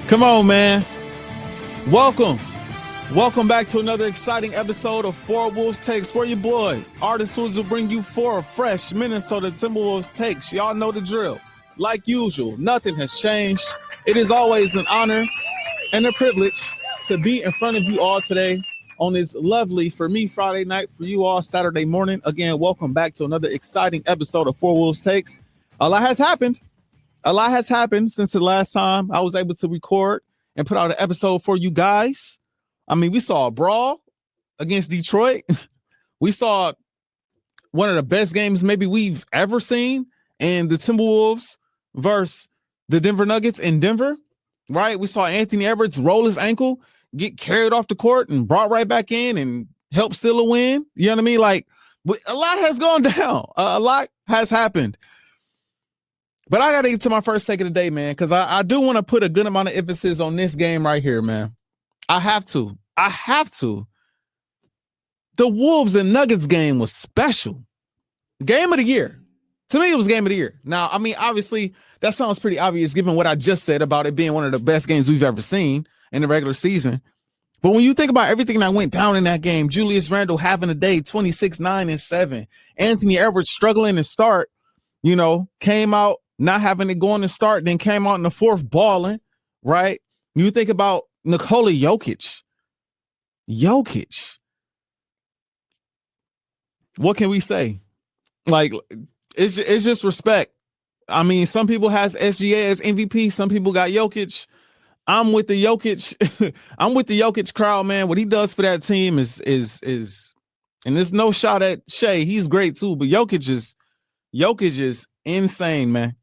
Come on, man. Welcome back to another exciting episode of Four Wolves Takes, where your boy, Artis Woods, will bring you four fresh Minnesota Timberwolves takes. Y'all know the drill. Like usual, nothing has changed. It is always an honor and a privilege to be in front of you all today on this lovely, for me, Friday night, for you all, Saturday morning. Again, welcome back to another exciting episode of Four Wolves Takes. A lot has happened. A lot has happened since the last time I was able to record and put out an episode for you guys. I mean, we saw a brawl against Detroit. We saw one of the best games maybe we've ever seen, and the Timberwolves versus the Denver Nuggets in Denver, right? We saw Anthony Edwards roll his ankle, get carried off the court and brought right back in and help seal a win. You know what I mean? Like, a lot has gone down. A lot has happened. But I got to get to my first take of the day, man, because I do want to put a good amount of emphasis on this game right here, man. I have to. The Wolves and Nuggets game was special. Game of the year. To me, it was game of the year. Now, I mean, obviously, that sounds pretty obvious given what I just said about it being one of the best games we've ever seen in the regular season. But when you think about everything that went down in that game, Julius Randle having a day, 26, 9, and 7. Anthony Edwards struggling to start, came out not having it going to start, then came out in the fourth balling, right? You think about Nikola Jokic. What can we say? Like, it's just respect. I mean, some people has SGA as MVP. Some people got Jokic. I'm with the Jokic. I'm with the Jokic crowd, man. What he does for that team is, and there's no shot at Shea. He's great too, but Jokic is insane, man.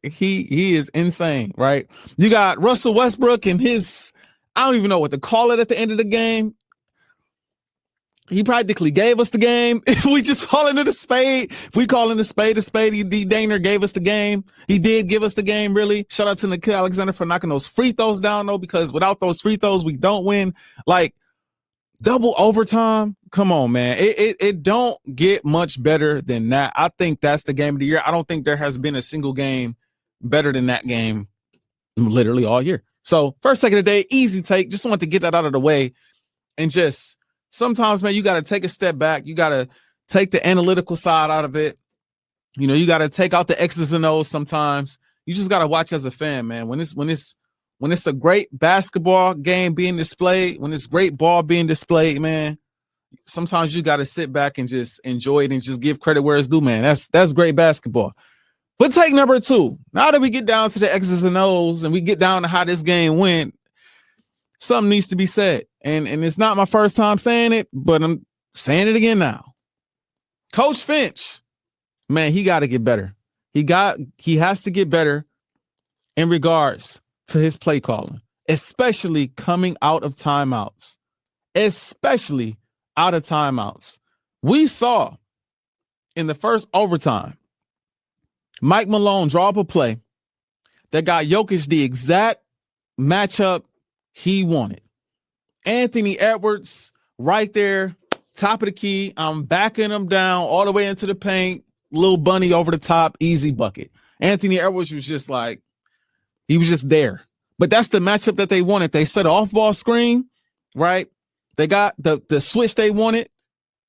He is insane, right? You got Russell Westbrook and his, I don't even know what to call it at the end of the game. He practically gave us the game. If we just call it a spade, if we call it a spade, D. Daner gave us the game. He did give us the game, really. Shout out to Nickeil Alexander for knocking those free throws down, though, because without those free throws, we don't win. Like, double overtime. Come on, man. It don't get much better than that. I think that's the game of the year. I don't think there has been a single game better than that game literally all year. So first take of the day, easy take. Just want to get that out of the way. And just sometimes, man, you got to take a step back. You got to take the analytical side out of it. You got to take out the X's and O's sometimes. You just got to watch as a fan, man. When it's a great basketball game being displayed, when it's great ball being displayed, man, sometimes you got to sit back and just enjoy it and just give credit where it's due, man. That's great basketball. But take number two, now that we get down to the X's and O's and we get down to how this game went, something needs to be said. And it's not my first time saying it, but I'm saying it again now. Coach Finch, man, he got to get better. He has to get better in regards to his play calling, especially coming out of timeouts. We saw in the first overtime, Mike Malone draw up a play that got Jokic the exact matchup he wanted. Anthony Edwards right there, top of the key. I'm backing him down all the way into the paint. Little bunny over the top, easy bucket. Anthony Edwards was just like, he was just there. But that's the matchup that they wanted. They set an off-ball screen, right? They got the switch they wanted,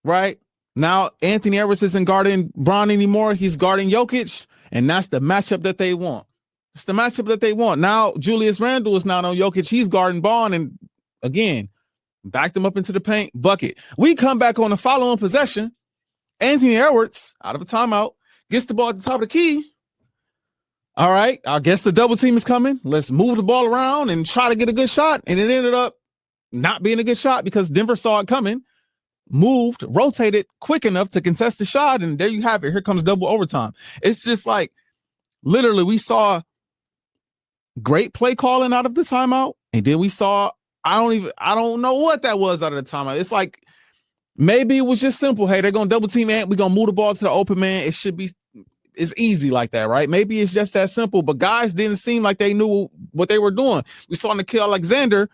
right? Now Anthony Edwards isn't guarding Bron anymore. He's guarding Jokic, and that's the matchup that they want. It's the matchup that they want. Now Julius Randle is not on Jokic. He's guarding Bron, and again, backed him up into the paint, bucket. We come back on the following possession. Anthony Edwards, out of a timeout, gets the ball at the top of the key. All right, I guess the double team is coming. Let's move the ball around and try to get a good shot. And it ended up not being a good shot because Denver saw it coming, moved, rotated quick enough to contest the shot. And there you have it. Here comes double overtime. It's just like, literally, we saw great play calling out of the timeout. And then we saw, I don't know what that was out of the timeout. It's like, maybe it was just simple. Hey, they're going to double team Ant. We're going to move the ball to the open man. It's easy like that, right? Maybe it's just that simple, but guys didn't seem like they knew what they were doing. We saw Nickeil Alexander,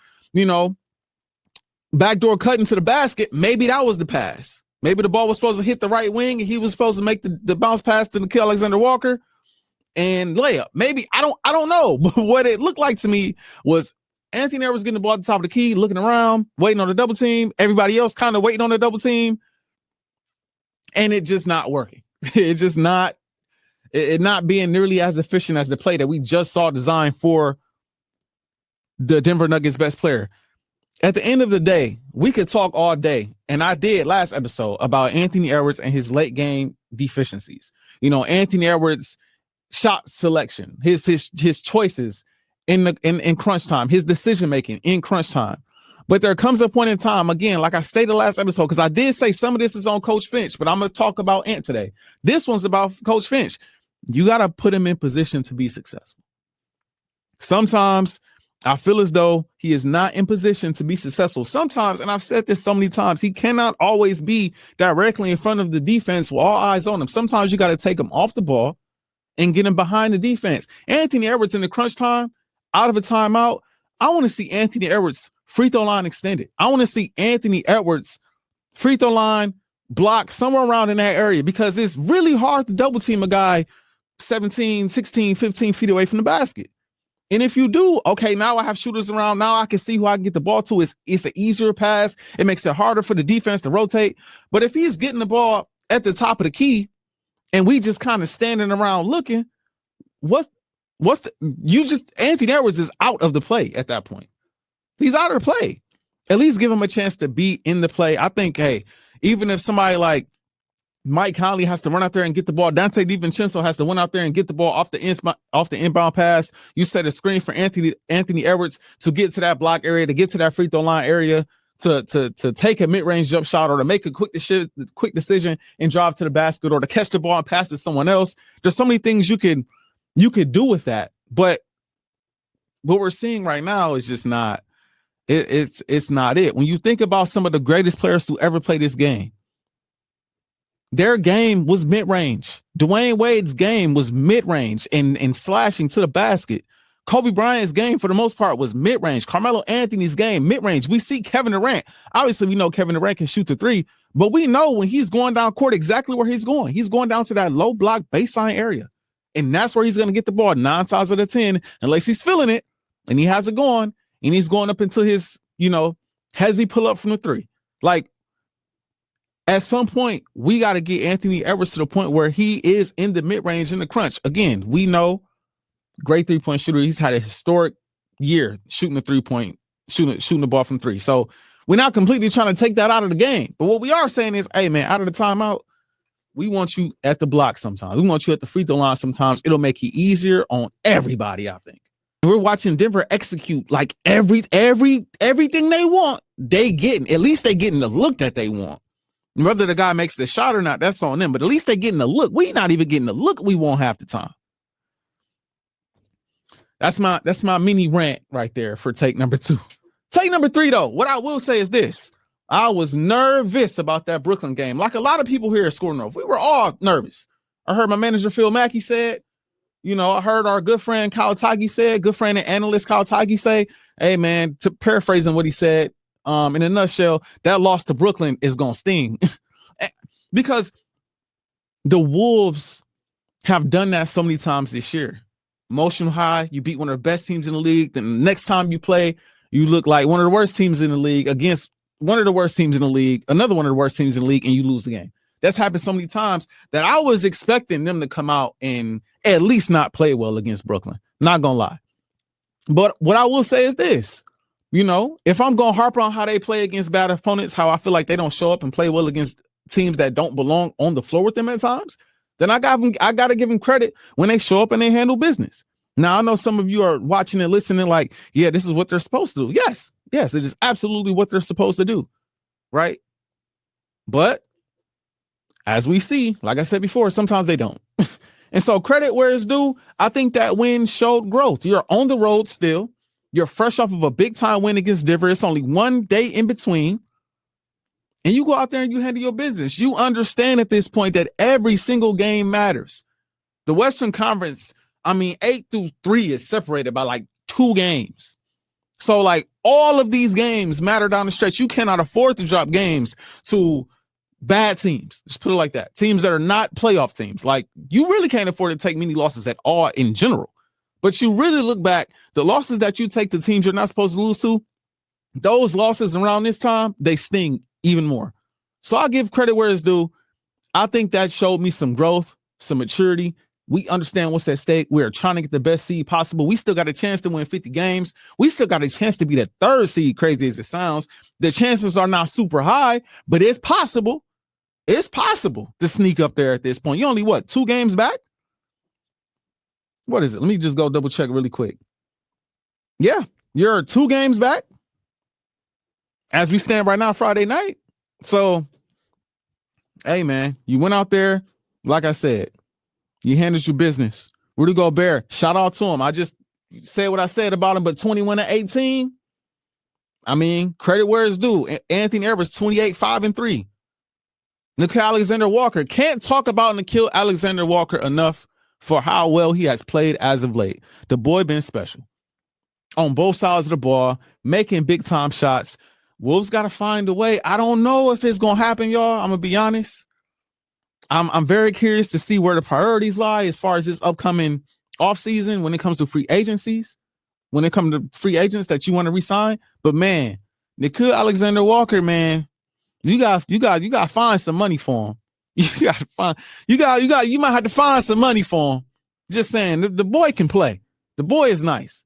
backdoor cut into the basket. Maybe that was the pass. Maybe the ball was supposed to hit the right wing and he was supposed to make the bounce pass to Nickeil Alexander Walker and layup. Maybe, I don't know. But what it looked like to me was Anthony Edwards getting the ball at the top of the key, looking around, waiting on the double team. Everybody else kind of waiting on the double team. And it just not working. It just not, it not being nearly as efficient as the play that we just saw designed for the Denver Nuggets best player. At the end of the day, we could talk all day, and I did last episode about Anthony Edwards and his late game deficiencies. You know, Anthony Edwards' shot selection, his choices in crunch time, his decision making in crunch time. But there comes a point in time, again, like I stated last episode, because I did say some of this is on Coach Finch, but I'm going to talk about Ant today. This one's about Coach Finch. You got to put him in position to be successful. Sometimes I feel as though he is not in position to be successful. Sometimes, and I've said this so many times, he cannot always be directly in front of the defense with all eyes on him. Sometimes you got to take him off the ball and get him behind the defense. Anthony Edwards in the crunch time, out of a timeout, I want to see Anthony Edwards free throw line extended. I want to see Anthony Edwards free throw line block somewhere around in that area, because it's really hard to double team a guy 17, 16, 15 feet away from the basket. And if you do, okay, now I have shooters around. Now I can see who I can get the ball to. It's an easier pass. It makes it harder for the defense to rotate. But if he's getting the ball at the top of the key and we just kind of standing around looking, Anthony Edwards is out of the play at that point. He's out of the play. At least give him a chance to be in the play. I think, hey, even if somebody like Mike Conley has to run out there and get the ball, Dante DiVincenzo has to run out there and get the ball off the inbound pass. You set a screen for Anthony Edwards to get to that block area, to get to that free throw line area, to take a mid-range jump shot, or to make a quick decision and drive to the basket, or to catch the ball and pass to someone else. There's so many things you could do with that. But what we're seeing right now is just not. It's not it. When you think about some of the greatest players to ever play this game, their game was mid-range. Dwayne Wade's game was mid-range and slashing to the basket. Kobe Bryant's game, for the most part, was mid-range. Carmelo Anthony's game, mid-range. We see Kevin Durant. Obviously, we know Kevin Durant can shoot the three, but we know when he's going down court exactly where he's going. He's going down to that low block baseline area, and that's where he's going to get the ball 9 times out of 10, unless he's feeling it and he has it going, and he's going up into his, has he pull up from the three. Like, at some point, we got to get Anthony Edwards to the point where he is in the mid-range in the crunch. Again, we know great three-point shooter. He's had a historic year shooting the three-point, shooting the ball from three. So we're not completely trying to take that out of the game. But what we are saying is, hey, man, out of the timeout, we want you at the block sometimes. We want you at the free throw line sometimes. It'll make it easier on everybody, I think. We're watching Denver execute like everything they want, they getting. At least they getting the look that they want. Whether the guy makes the shot or not, that's on them. But at least they're getting a look. We not even getting the look we want half the time. That's my mini rant right there for take number 2. Take number 3, though. What I will say is this. I was nervous about that Brooklyn game. Like a lot of people here at Score North, we were all nervous. I heard my manager, Phil Mackey, said, I heard our good friend Kawatagi said, good friend and analyst Kawatagi say, hey, man, to paraphrasing what he said, in a nutshell, that loss to Brooklyn is going to sting because the Wolves have done that so many times this year. Emotional high, you beat one of the best teams in the league. Then the next time you play, you look like one of the worst teams in the league against one of the worst teams in the league, another one of the worst teams in the league, and you lose the game. That's happened so many times that I was expecting them to come out and at least not play well against Brooklyn. Not going to lie. But what I will say is this. If I'm going to harp on how they play against bad opponents, how I feel like they don't show up and play well against teams that don't belong on the floor with them at times, then I got to give them credit when they show up and they handle business. Now, I know some of you are watching and listening like, yeah, this is what they're supposed to do. Yes, it is absolutely what they're supposed to do, right? But as we see, like I said before, sometimes they don't. And so credit where it's due. I think that win showed growth. You're on the road still. You're fresh off of a big-time win against Denver. It's only one day in between. And you go out there and you handle your business. You understand at this point that every single game matters. The Western Conference, 8-3 is separated by like 2 games. So like all of these games matter down the stretch. You cannot afford to drop games to bad teams. Just put it like that. Teams that are not playoff teams. Like you really can't afford to take many losses at all in general. But you really look back, the losses that you take to teams you're not supposed to lose to, those losses around this time, they sting even more. So I'll give credit where it's due. I think that showed me some growth, some maturity. We understand what's at stake. We're trying to get the best seed possible. We still got a chance to win 50 games. We still got a chance to be the third seed, crazy as it sounds. The chances are not super high, but it's possible. It's possible to sneak up there at this point. You only, 2 games back? What is it? Let me just go double check really quick. Yeah, you're 2 games back as we stand right now, Friday night. So, hey, man, you went out there, like I said, you handled your business. Rudy Gobert, shout out to him. I just said what I said about him, but 21-18, I mean, credit where it's due. Anthony Edwards, 28, 5-3. Nickeil Alexander-Walker, can't talk about Nickeil Alexander-Walker enough for how well he has played as of late. The boy been special on both sides of the ball, making big time shots. Wolves got to find a way. I don't know if it's going to happen, y'all. I'm going to be honest. I'm very curious to see where the priorities lie as far as this upcoming offseason when it comes to free agencies, when it comes to free agents that you want to re-sign. But man, Nickeil Alexander-Walker, man, you got to find some money for him. You might have to find some money for him. Just saying, the boy can play. The boy is nice.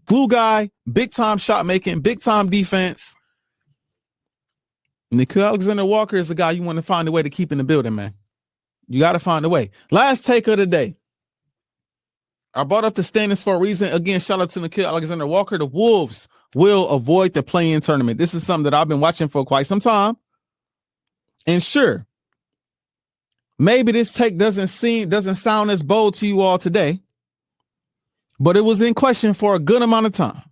Glue guy, big time shot making, big time defense. Nickeil Alexander-Walker is the guy you want to find a way to keep in the building, man. You got to find a way. Last take of the day. I brought up the standings for a reason. Again, shout out to Nickeil Alexander-Walker. The Wolves will avoid the play-in tournament. This is something that I've been watching for quite some time. And sure, maybe this take doesn't sound as bold to you all today, but it was in question for a good amount of time.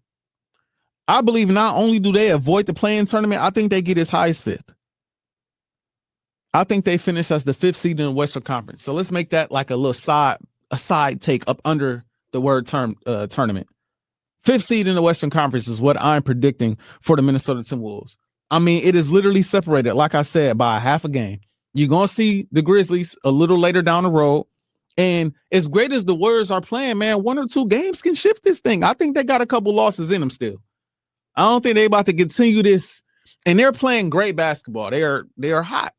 I believe not only do they avoid the play-in tournament, I think they get as high as 5th. I think they finish as the 5th seed in the Western Conference. So let's make that like a little side take up under the word tournament. 5th seed in the Western Conference is what I'm predicting for the Minnesota Timberwolves. I mean, it is literally separated, like I said, by a half a game. You're going to see the Grizzlies a little later down the road. And as great as the Warriors are playing, man, 1 or 2 games can shift this thing. I think they got a couple losses in them still. I don't think they're about to continue this. And they're playing great basketball. They are hot.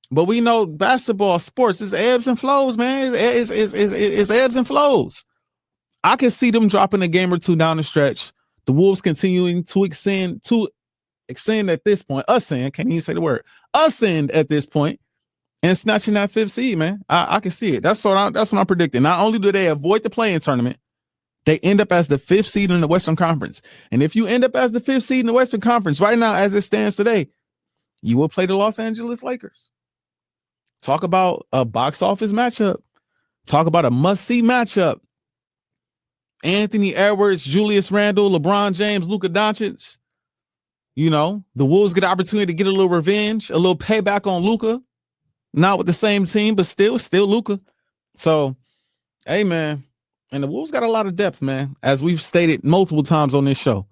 But we know basketball, sports, is ebbs and flows, man. It's ebbs and flows. I can see them dropping a game or 2 down the stretch. The Wolves continuing to extend at this point. Can't even say the word. Ascend at this point and snatching that 5th seed, man. I can see it. That's what I'm predicting. Not only do they avoid the play-in tournament, they end up as the 5th seed in the Western Conference. And if you end up as the 5th seed in the Western Conference right now, as it stands today, you will play the Los Angeles Lakers. Talk about a box office matchup. Talk about a must-see matchup. Anthony Edwards, Julius Randle, LeBron James, Luka Doncic. You know, the Wolves get the opportunity to get a little revenge, a little payback on Luka. Not with the same team, but still Luka. So, hey, man. And the Wolves got a lot of depth, man, as we've stated multiple times on this show.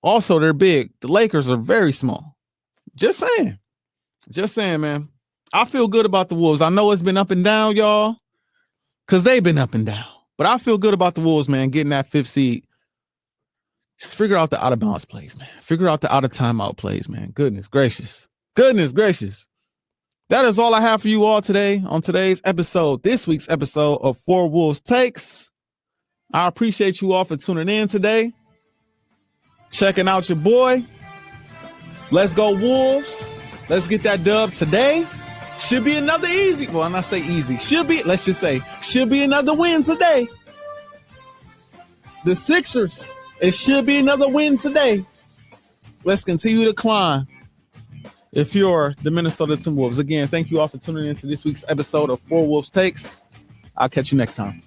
Also, they're big. The Lakers are very small. Just saying, man. I feel good about the Wolves. I know it's been up and down, y'all, because they've been up and down. But I feel good about the Wolves, man, getting that 5th seed. Just figure out the out-of-bounds plays, man. Figure out the out-of-timeout plays, man. Goodness gracious. That is all I have for you all today on this week's episode of 4 Wolves Takes. I appreciate you all for tuning in today. Checking out your boy. Let's go, Wolves. Let's get that dub today. Should be another easy. Well, I'm not say easy. Should be another win today. The Sixers, it should be another win today. Let's continue to climb. If you're the Minnesota Timberwolves, again, thank you all for tuning in to this week's episode of 4 Wolves Takes. I'll catch you next time.